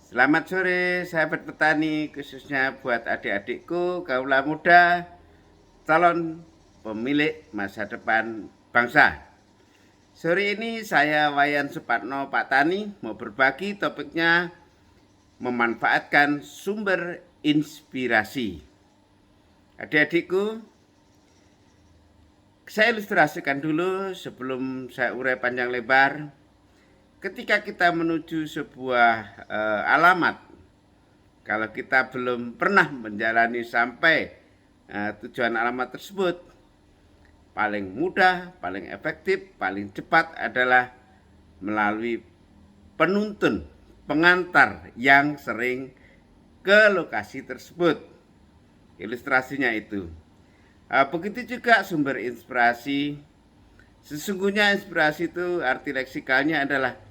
Selamat sore sahabat petani, khususnya buat adik-adikku, kaula muda, calon pemilik masa depan bangsa. Sore ini saya Wayan Supatno Pak Tani mau berbagi topiknya memanfaatkan sumber inspirasi. Adik-adikku, saya ilustrasikan dulu sebelum saya urai panjang lebar. Ketika kita menuju sebuah alamat, kalau kita belum pernah menjalani sampai tujuan alamat tersebut, paling mudah, paling efektif, paling cepat adalah melalui penuntun, pengantar yang sering ke lokasi tersebut. Ilustrasinya itu. Begitu juga sumber inspirasi. Sesungguhnya inspirasi itu arti leksikalnya adalah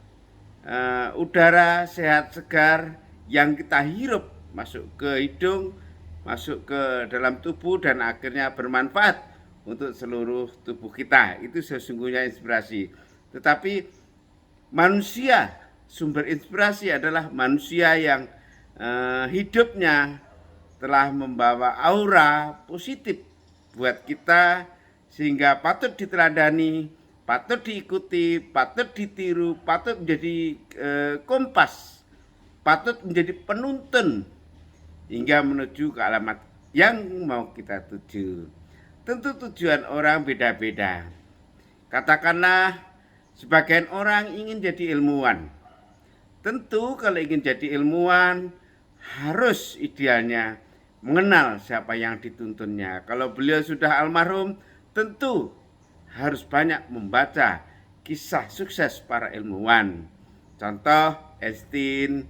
udara sehat segar yang kita hirup masuk ke hidung, masuk ke dalam tubuh dan akhirnya bermanfaat untuk seluruh tubuh kita. Itu sesungguhnya inspirasi. Tetapi manusia, sumber inspirasi adalah manusia yang hidupnya telah membawa aura positif buat kita sehingga patut diteladani, patut diikuti, patut ditiru, patut menjadi kompas, patut menjadi penuntun hingga menuju ke alamat yang mau kita tuju. Tentu tujuan orang beda-beda. Katakanlah sebagian orang ingin jadi ilmuwan. Tentu kalau ingin jadi ilmuwan harus idealnya mengenal siapa yang dituntunnya. Kalau beliau sudah almarhum, tentu harus banyak membaca kisah sukses para ilmuwan. Contoh Einstein,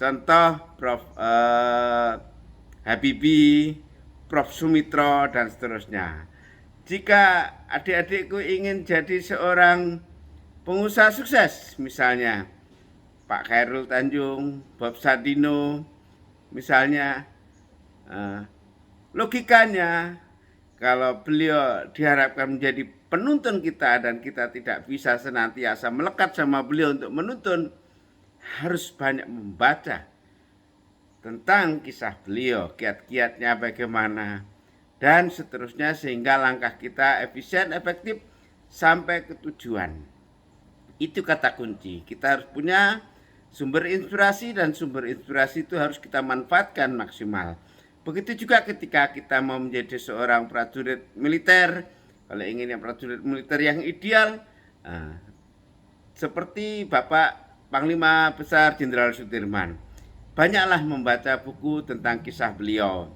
contoh Prof. Habibie, Prof. Sumitro, dan seterusnya. Jika adik-adikku ingin jadi seorang pengusaha sukses, misalnya Pak Khairul Tanjung, Bob Sadino, misalnya, logikanya kalau beliau diharapkan menjadi penuntun kita dan kita tidak bisa senantiasa melekat sama beliau untuk menuntun, harus banyak membaca tentang kisah beliau, kiat-kiatnya bagaimana, dan seterusnya sehingga langkah kita efisien, efektif sampai ke tujuan. Itu kata kunci. Kita harus punya sumber inspirasi dan sumber inspirasi itu harus kita manfaatkan maksimal. Begitu juga ketika kita mau menjadi seorang prajurit militer, kalau ingin yang prajurit militer yang ideal, seperti Bapak Panglima Besar Jenderal Sudirman, banyaklah membaca buku tentang kisah beliau,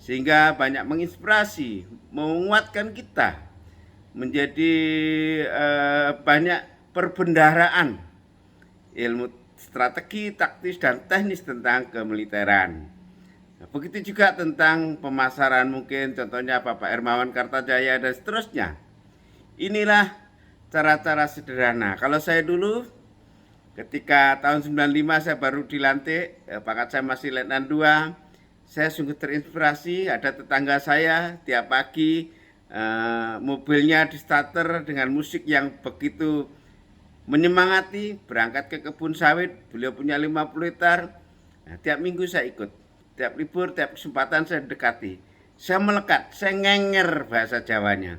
sehingga banyak menginspirasi, menguatkan kita menjadi banyak perbendaharaan ilmu strategi, taktis, dan teknis tentang kemiliteran. Begitu juga tentang pemasaran, mungkin contohnya Bapak Hermawan Kartajaya dan seterusnya. Inilah cara-cara sederhana. Kalau saya dulu ketika tahun 95 saya baru dilantik, pangkat saya masih Letnan 2, saya sungguh terinspirasi. Ada tetangga saya tiap pagi mobilnya di starter dengan musik yang begitu menyemangati, berangkat ke kebun sawit, beliau punya 50 hektar. Tiap minggu saya ikut. Tiap libur, tiap kesempatan saya dekati. Saya melekat, saya ngenger bahasa Jawanya.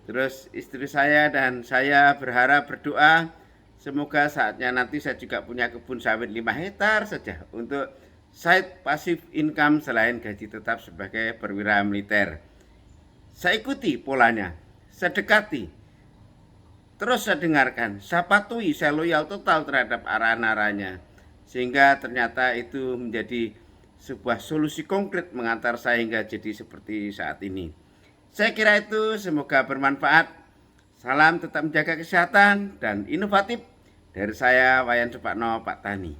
Terus istri saya dan saya berharap, berdoa, semoga saatnya nanti saya juga punya kebun sawit 5 hektar saja untuk side passive income selain gaji tetap sebagai perwira militer. Saya ikuti polanya, saya dekati, terus saya dengarkan, saya patuhi, saya loyal total terhadap arahan-arahannya. Sehingga ternyata itu menjadi sebuah solusi konkret mengantar saya hingga jadi seperti saat ini. Saya kira itu semoga bermanfaat. Salam tetap menjaga kesehatan dan inovatif dari saya Wayan Supatno Pak Tani.